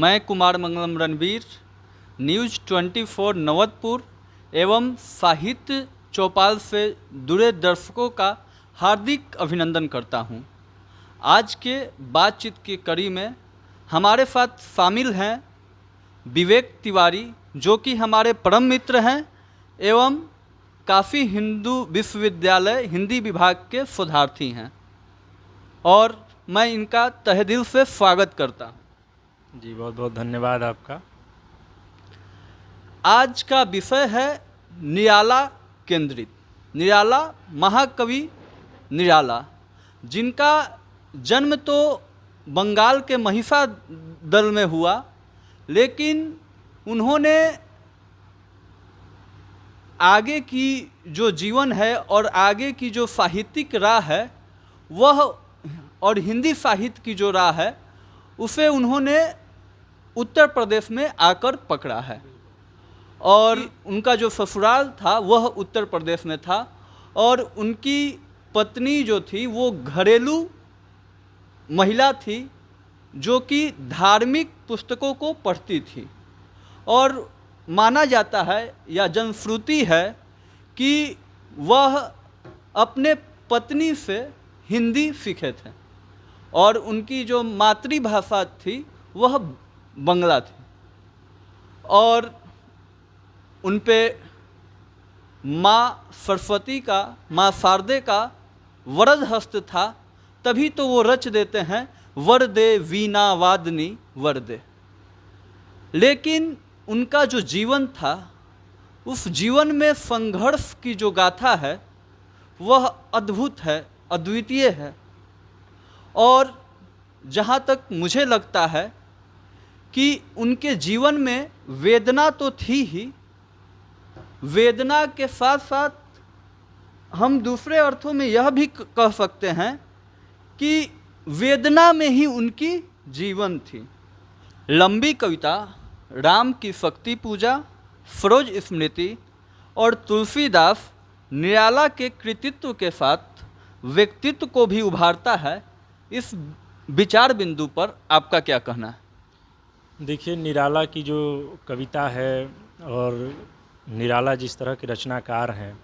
मैं कुमार मंगलम रणवीर न्यूज़ 24 नवतपुर एवं साहित्य चौपाल से जुड़े दर्शकों का हार्दिक अभिनंदन करता हूं। आज के बातचीत की कड़ी में हमारे साथ शामिल हैं विवेक तिवारी, जो कि हमारे परम मित्र हैं एवं काशी हिंदू विश्वविद्यालय हिंदी विभाग के शोधार्थी हैं, और मैं इनका तहे दिल से स्वागत करता हूं। जी, बहुत बहुत धन्यवाद आपका। आज का विषय है निराला केंद्रित। निराला महाकवि निराला, जिनका जन्म तो बंगाल के महिषादल में हुआ, लेकिन उन्होंने आगे की जो जीवन है और आगे की जो साहित्यिक राह है वह, और हिंदी साहित्य की जो राह है उसे उन्होंने उत्तर प्रदेश में आकर पकड़ा है। और उनका जो ससुराल था वह उत्तर प्रदेश में था, और उनकी पत्नी जो थी वो घरेलू महिला थी जो कि धार्मिक पुस्तकों को पढ़ती थी। और माना जाता है या जनश्रुति है कि वह अपने पत्नी से हिंदी सीखे थे, और उनकी जो मातृभाषा थी वह बंगला थी, और उन पे माँ सरस्वती का, माँ शारदे का वरद हस्त था। तभी तो वो रच देते हैं वरदे वीणा वादनी वरदे। लेकिन उनका जो जीवन था, उस जीवन में संघर्ष की जो गाथा है वह अद्भुत है, अद्वितीय है। और जहाँ तक मुझे लगता है कि उनके जीवन में वेदना तो थी ही, वेदना के साथ साथ हम दूसरे अर्थों में यह भी कह सकते हैं कि वेदना में ही उनकी जीवन थी। लंबी कविता, राम की शक्ति पूजा, सरोज स्मृति और तुलसीदास निराला के कृतित्व के साथ व्यक्तित्व को भी उभारता है। इस विचार बिंदु पर आपका क्या कहना है? देखिए, निराला की जो कविता है और निराला जिस तरह के रचनाकार हैं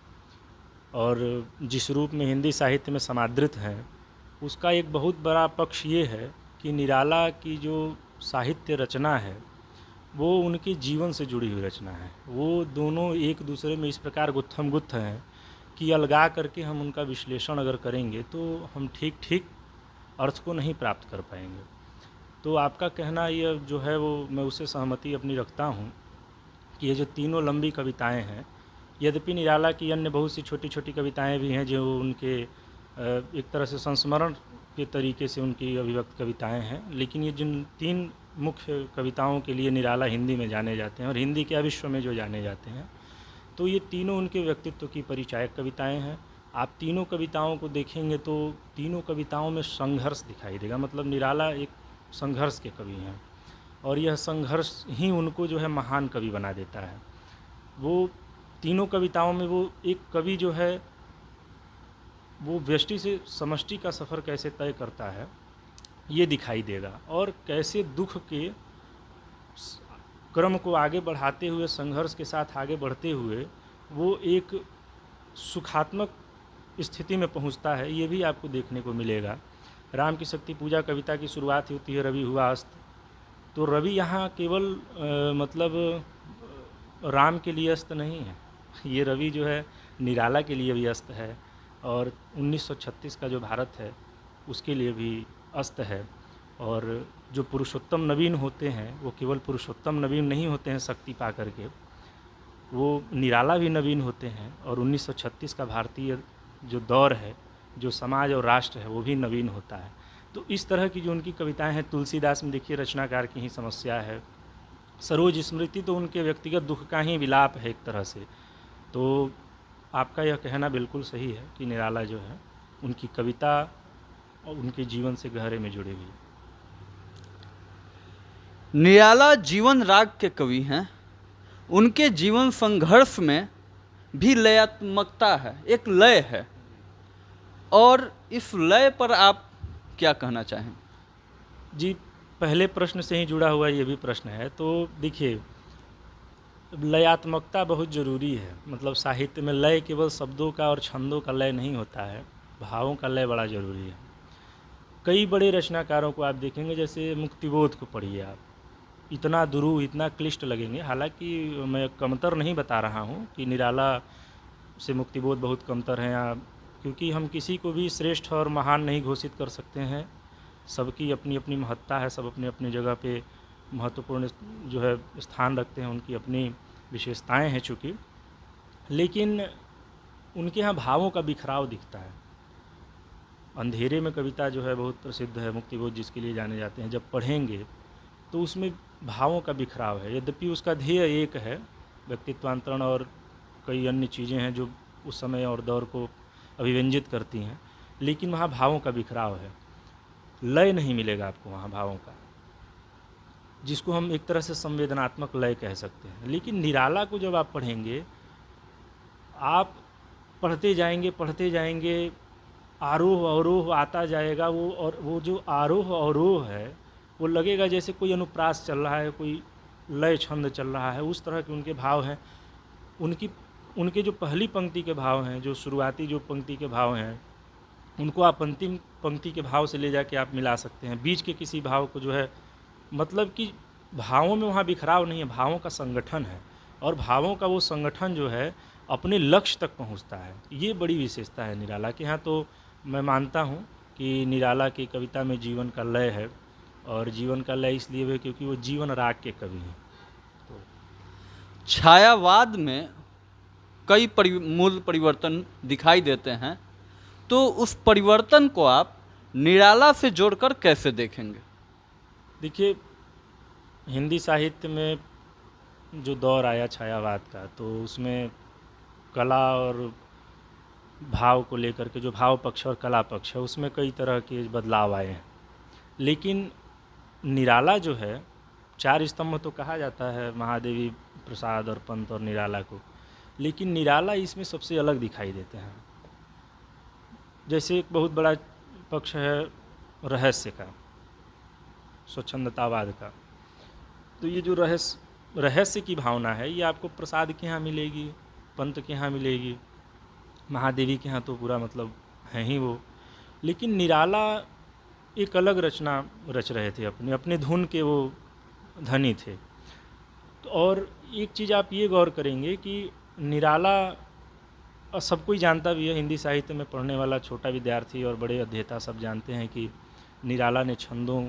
और जिस रूप में हिंदी साहित्य में समादृत हैं, उसका एक बहुत बड़ा पक्ष ये है कि निराला की जो साहित्य रचना है वो उनके जीवन से जुड़ी हुई रचना है। वो दोनों एक दूसरे में इस प्रकार गुत्थम-गुत्थ हैं कि अलगा करके हम उनका विश्लेषण अगर करेंगे तो हम ठीक अर्थ को नहीं प्राप्त कर पाएंगे। तो आपका कहना यह जो है वो मैं उससे सहमति अपनी रखता हूँ कि ये जो तीनों लंबी कविताएं हैं, यद्यपि निराला की अन्य बहुत सी छोटी छोटी कविताएं भी हैं जो उनके एक तरह से संस्मरण के तरीके से उनकी अभिव्यक्त कविताएं हैं, लेकिन ये जिन तीन मुख्य कविताओं के लिए निराला हिंदी में जाने जाते हैं और हिंदी क्या विश्व में जो जाने जाते हैं, तो ये तीनों उनके व्यक्तित्व की परिचायक कविताएं हैं। आप तीनों कविताओं को देखेंगे तो तीनों कविताओं में संघर्ष दिखाई देगा। मतलब निराला एक संघर्ष के कवि हैं और यह संघर्ष ही उनको जो है महान कवि बना देता है। वो तीनों कविताओं में वो एक कवि जो है वो व्यष्टि से समष्टि का सफ़र कैसे तय करता है ये दिखाई देगा, और कैसे दुख के क्रम को आगे बढ़ाते हुए, संघर्ष के साथ आगे बढ़ते हुए वो एक सुखात्मक स्थिति में पहुंचता है, ये भी आपको देखने को मिलेगा। राम की शक्ति पूजा कविता की शुरुआत होती है रवि हुआ अस्त। तो रवि यहाँ केवल मतलब राम के लिए अस्त नहीं है, ये रवि जो है निराला के लिए भी अस्त है, और 1936 का जो भारत है उसके लिए भी अस्त है। और जो पुरुषोत्तम नवीन होते हैं वो केवल पुरुषोत्तम नवीन नहीं होते हैं शक्ति पा करके, वो निराला भी नवीन होते हैं, और 1936 का भारतीय जो दौर है, जो समाज और राष्ट्र है, वो भी नवीन होता है। तो इस तरह की जो उनकी कविताएं हैं, तुलसीदास में देखिए रचनाकार की ही समस्या है। सरोज स्मृति तो उनके व्यक्तिगत दुख का ही विलाप है एक तरह से। तो आपका यह कहना बिल्कुल सही है कि निराला जो है उनकी कविता और उनके जीवन से गहरे में जुड़ी हुई है। निराला जीवन राग के कवि हैं। उनके जीवन संघर्ष में भी लयात्मकता है, एक लय है, और इस लय पर आप क्या कहना चाहें? जी, पहले प्रश्न से ही जुड़ा हुआ ये भी प्रश्न है। तो देखिए, लयात्मकता बहुत ज़रूरी है। मतलब साहित्य में लय केवल शब्दों का और छंदों का लय नहीं होता है, भावों का लय बड़ा ज़रूरी है। कई बड़े रचनाकारों को आप देखेंगे, जैसे मुक्तिबोध को पढ़िए आप, इतना दुरूह, इतना क्लिष्ट लगेंगे। हालांकि मैं कमतर नहीं बता रहा हूँ कि निराला से मुक्तिबोध बहुत कमतर हैं, या क्योंकि हम किसी को भी श्रेष्ठ और महान नहीं घोषित कर सकते हैं। सबकी अपनी अपनी महत्ता है, सब अपनी अपनी जगह पे महत्वपूर्ण जो है स्थान रखते हैं, उनकी अपनी विशेषताएं हैं चूँकि, लेकिन उनके यहाँ भावों का बिखराव दिखता है। अंधेरे में कविता जो है बहुत प्रसिद्ध है, मुक्तिबोध जिसके लिए जाने जाते हैं। जब पढ़ेंगे तो उसमें भावों का बिखराव है। यद्यपि उसका ध्येय एक है, व्यक्तित्वांतरण और कई अन्य चीज़ें हैं जो उस समय और दौर को अभिव्यंजित करती हैं, लेकिन वहाँ भावों का बिखराव है। लय नहीं मिलेगा आपको वहाँ भावों का, जिसको हम एक तरह से संवेदनात्मक लय कह सकते हैं। लेकिन निराला को जब आप पढ़ेंगे, आप पढ़ते जाएंगे, आरोह अवरोह आता जाएगा वो, और वो जो आरोह अवरोह है वो लगेगा जैसे कोई अनुप्रास चल रहा है, कोई लय छंद चल रहा है। उस तरह के उनके भाव हैं। उनके जो पहली पंक्ति के भाव हैं, जो शुरुआती जो पंक्ति के भाव हैं, उनको आप अंतिम पंक्ति के भाव से ले जाके आप मिला सकते हैं। बीच के किसी भाव को जो है, मतलब कि भावों में वहाँ बिखराव नहीं है, भावों का संगठन है, और भावों का वो संगठन जो है अपने लक्ष्य तक पहुँचता है। ये बड़ी विशेषता है निराला के यहाँ। तो मैं मानता हूँ कि निराला की कविता में जीवन का लय है, और जीवन का लय इसलिए है क्योंकि वो जीवन राग के कवि हैं। तो छायावाद में कई मूल परिवर्तन दिखाई देते हैं, तो उस परिवर्तन को आप निराला से जोड़कर कैसे देखेंगे? देखिए, हिंदी साहित्य में जो दौर आया छायावाद का, तो उसमें कला और भाव को लेकर के, जो भाव पक्ष और कला पक्ष है, उसमें कई तरह के बदलाव आए हैं। लेकिन निराला जो है, चार स्तंभ तो कहा जाता है महादेवी, प्रसाद और पंत और निराला को, लेकिन निराला इसमें सबसे अलग दिखाई देते हैं। जैसे एक बहुत बड़ा पक्ष है रहस्य का, स्वच्छंदतावाद का। तो ये जो रहस्य की भावना है, ये आपको प्रसाद के यहाँ मिलेगी, पंत के यहाँ मिलेगी, महादेवी के यहाँ तो पूरा मतलब हैं ही वो। लेकिन निराला एक अलग रचना रच रहे थे, अपने धुन के वो धनी थे। तो और एक चीज़ आप ये गौर करेंगे कि निराला, और सब कोई जानता भी है, हिंदी साहित्य में पढ़ने वाला छोटा विद्यार्थी और बड़े अध्येता सब जानते हैं कि निराला ने छंदों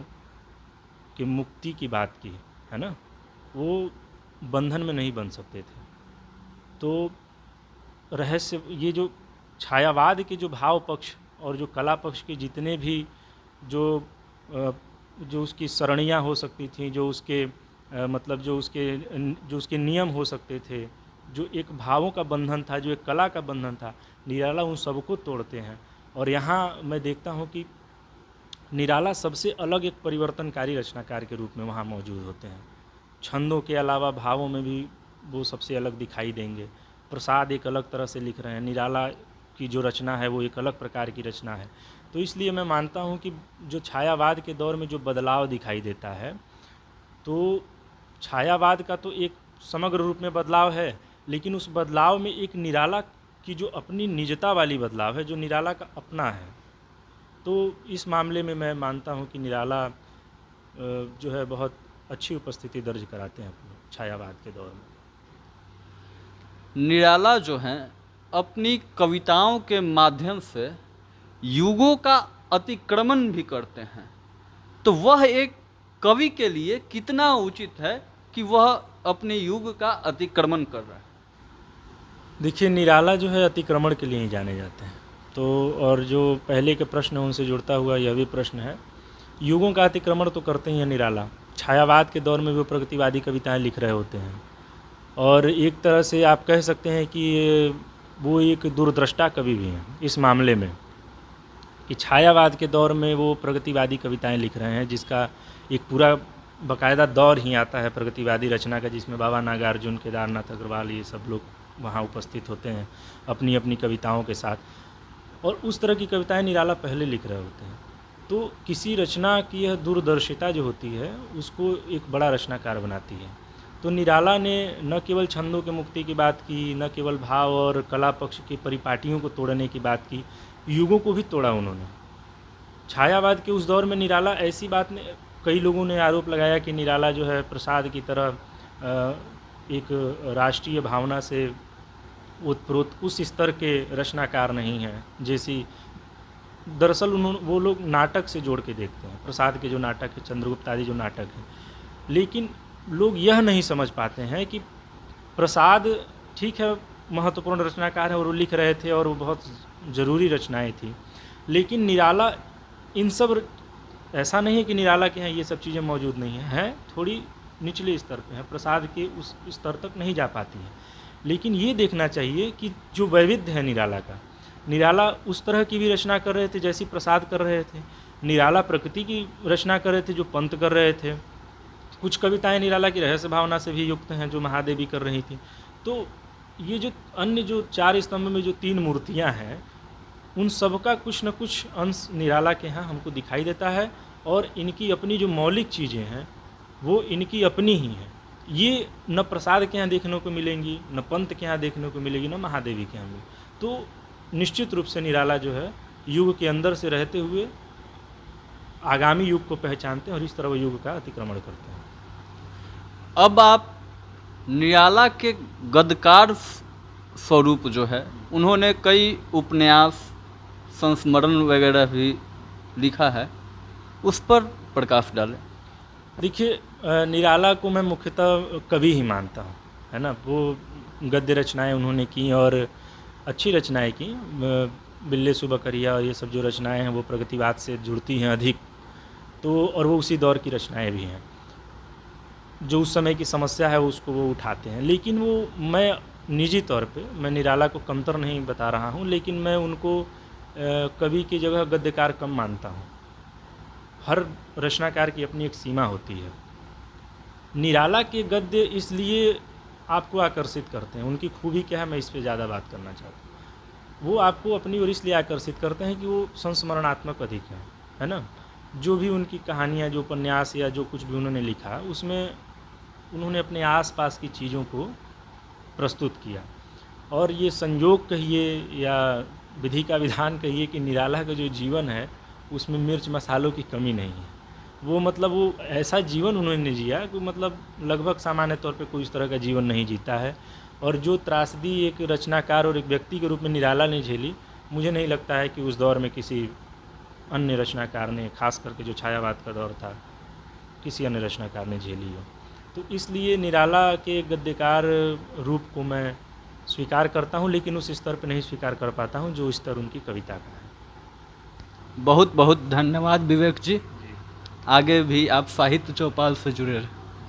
की मुक्ति की बात की है ना। वो बंधन में नहीं बन सकते थे। तो रहस्य, ये जो छायावाद के जो भाव पक्ष और जो कला पक्ष के जितने भी जो उसकी सरणियाँ हो सकती थी, जो उसके मतलब जो उसके नियम हो सकते थे, जो एक भावों का बंधन था, जो एक कला का बंधन था, निराला उन सबको तोड़ते हैं। और यहाँ मैं देखता हूँ कि निराला सबसे अलग एक परिवर्तनकारी रचनाकार के रूप में वहाँ मौजूद होते हैं। छंदों के अलावा भावों में भी वो सबसे अलग दिखाई देंगे। प्रसाद एक अलग तरह से लिख रहे हैं, निराला की जो रचना है वो एक अलग प्रकार की रचना है। तो इसलिए मैं मानता हूँ कि जो छायावाद के दौर में जो बदलाव दिखाई देता है, तो छायावाद का तो एक समग्र रूप में बदलाव है, लेकिन उस बदलाव में एक निराला की जो अपनी निजता वाली बदलाव है, जो निराला का अपना है। तो इस मामले में मैं मानता हूँ कि निराला जो है बहुत अच्छी उपस्थिति दर्ज कराते हैं अपने छायावाद के दौर में। निराला जो हैं अपनी कविताओं के माध्यम से युगों का अतिक्रमण भी करते हैं, तो वह एक कवि के लिए कितना उचित है कि वह अपने युग का अतिक्रमण कर रहा है? देखिए, निराला जो है अतिक्रमण के लिए ही जाने जाते हैं। तो और जो पहले के प्रश्न है उनसे जुड़ता हुआ यह भी प्रश्न है, युगों का अतिक्रमण तो करते ही हैं निराला। छायावाद के दौर में वो प्रगतिवादी कविताएं लिख रहे होते हैं, और एक तरह से आप कह सकते हैं कि वो एक दूरदृष्टा कवि भी हैं इस मामले में, कि छायावाद के दौर में वो प्रगतिवादी कविताएं लिख रहे हैं, जिसका एक पूरा बाकायदा दौर ही आता है प्रगतिवादी रचना का, जिसमें बाबा नागार्जुन, केदारनाथ अग्रवाल, ये सब लोग वहाँ उपस्थित होते हैं अपनी अपनी कविताओं के साथ। और उस तरह की कविताएं निराला पहले लिख रहे होते हैं। तो किसी रचना की यह दूरदर्शिता जो होती है उसको एक बड़ा रचनाकार बनाती है। तो निराला ने न केवल छंदों के मुक्ति की बात की, न केवल भाव और कला पक्ष की परिपाटियों को तोड़ने की बात की, युगों को भी तोड़ा उन्होंने। छायावाद के उस दौर में निराला ऐसी बात ने, कई लोगों ने आरोप लगाया कि निराला जो है प्रसाद की तरह एक राष्ट्रीय भावना से ओतप्रोत उस स्तर के रचनाकार नहीं हैं जैसी। दरअसल वो लोग नाटक से जोड़ के देखते हैं, प्रसाद के जो नाटक है, चंद्रगुप्त आदि जो नाटक है, लेकिन लोग यह नहीं समझ पाते हैं कि प्रसाद ठीक है महत्वपूर्ण रचनाकार है और वो लिख रहे थे और वो बहुत ज़रूरी रचनाएं थी, लेकिन निराला इन सब, ऐसा नहीं है कि निराला के यहाँ ये सब चीज़ें मौजूद नहीं हैं, थोड़ी निचले स्तर पे हैं, प्रसाद के उस स्तर तक नहीं जा पाती हैं। लेकिन ये देखना चाहिए कि जो वैविध्य है निराला उस तरह की भी रचना कर रहे थे जैसी प्रसाद कर रहे थे। निराला प्रकृति की रचना कर रहे थे जो पंत कर रहे थे। कुछ कविताएं निराला की रहस्य भावना से भी युक्त हैं जो महादेवी कर रही थी। तो ये जो अन्य जो 4 स्तंभ में जो 3 मूर्तियां हैं, उन सब का कुछ न कुछ अंश निराला के यहाँ हमको दिखाई देता है, और इनकी अपनी जो मौलिक चीज़ें हैं वो इनकी अपनी ही हैं। ये न प्रसाद के यहाँ देखने को मिलेंगी, न पंत के यहाँ देखने को मिलेगी, न महादेवी के यहाँ मिलेगी। तो निश्चित रूप से निराला जो है युग के अंदर से रहते हुए आगामी युग को पहचानते हैं और इस तरह वो युग का अतिक्रमण करते हैं। अब आप निराला के गद्यकार स्वरूप जो है, उन्होंने कई उपन्यास, संस्मरण वगैरह भी लिखा है, उस पर प्रकाश डालें। देखिए, निराला को मैं मुख्यतः कवि ही मानता हूँ, है ना। वो गद्य रचनाएं उन्होंने की और अच्छी रचनाएं की। बिल्ले सुबह करिया और ये सब जो रचनाएं हैं वो प्रगतिवाद से जुड़ती हैं अधिक, तो और वो उसी दौर की रचनाएं भी हैं। जो उस समय की समस्या है उसको वो उठाते हैं। लेकिन वो, मैं निजी तौर पे मैं निराला को कमतर नहीं बता रहा हूँ, लेकिन मैं उनको कवि की जगह गद्यकार कम मानता हूँ। हर रचनाकार की अपनी एक सीमा होती है। निराला के गद्य इसलिए आपको आकर्षित करते हैं, उनकी खूबी क्या है मैं इस पे ज़्यादा बात करना चाहता हूँ। वो आपको अपनी ओर इसलिए आकर्षित करते हैं कि वो संस्मरणात्मक अधिक है ना। जो भी उनकी कहानियाँ, जो उपन्यास या जो कुछ भी उन्होंने लिखा, उसमें उन्होंने अपने आसपास की चीज़ों को प्रस्तुत किया। और ये संयोग कहिए या विधि का विधान कहिए कि निराला का जो जीवन है उसमें मिर्च मसालों की कमी नहीं है। वो मतलब वो ऐसा जीवन उन्होंने जिया कि मतलब लगभग सामान्य तौर पे कोई इस तरह का जीवन नहीं जीता है। और जो त्रासदी एक रचनाकार और एक व्यक्ति के रूप में निराला ने झेली, मुझे नहीं लगता है कि उस दौर में किसी अन्य रचनाकार ने, खास करके जो छायावाद का दौर था, किसी अन्य रचनाकार ने झेली हो। तो इसलिए निराला के गद्यकार रूप को मैं स्वीकार करता हूँ, लेकिन उस स्तर पर नहीं स्वीकार कर पाता हूँ जो स्तर उनकी कविता का है। बहुत बहुत धन्यवाद विवेक जी। आगे भी आप साहित्य चौपाल से जुड़े रहें।